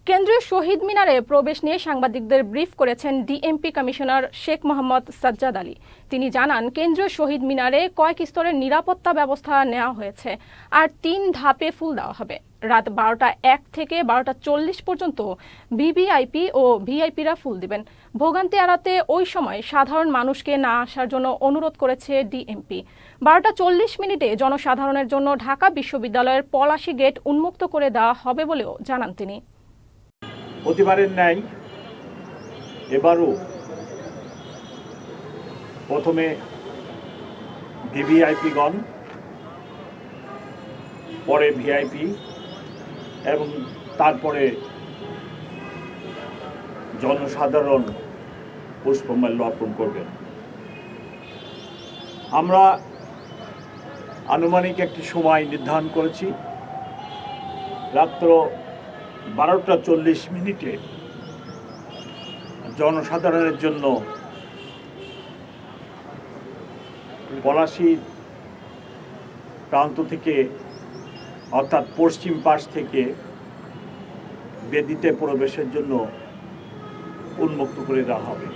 কেন্দ্রীয় শহীদ মিনারে প্রবেশ নিয়ে সাংবাদিকদের ব্রিফ করেছেন ডিএমপি কমিশনার শেখ মোহাম্মদ সাজ্জাদ আলী। তিনি জানান, কেন্দ্রীয় শহীদ মিনারে কয়েক স্তরের নিরাপত্তা ব্যবস্থা নেওয়া হয়েছে আর 3 ধাপে ফুল দেওয়া হবে। রাত 12টা 1 থেকে 12টা 40 পর্যন্ত ভিভিআইপি ও ভিআইপিরা ফুল দিবেন। ভোগান্তি এড়াতে ওই সময় সাধারণ মানুষকে না আসার জন্য অনুরোধ করেছে ডিএমপি। 12টা 40 মিনিটে জনসাধারণের জন্য ঢাকা বিশ্ববিদ্যালয়ের পলাশী গেট উন্মুক্ত করে দেওয়া হবে বলেও জানান তিনি। প্রতিবারের ন্যায় এবারও প্রথমে ভিভিআইপিগণ, পরে ভিআইপি এবং তারপরে জনসাধারণ পুষ্পমাল্য অর্পণ করবেন। আমরা আনুমানিক একটি সময় নির্ধারণ করেছি। রাত্র 12টা 40 মিনিটে জনসাধারণের জন্য পলাশী প্রান্ত থেকে অর্থাৎ পশ্চিম পাশ থেকে বেদিতে প্রবেশের জন্য উন্মুক্ত করে দেওয়া হবে।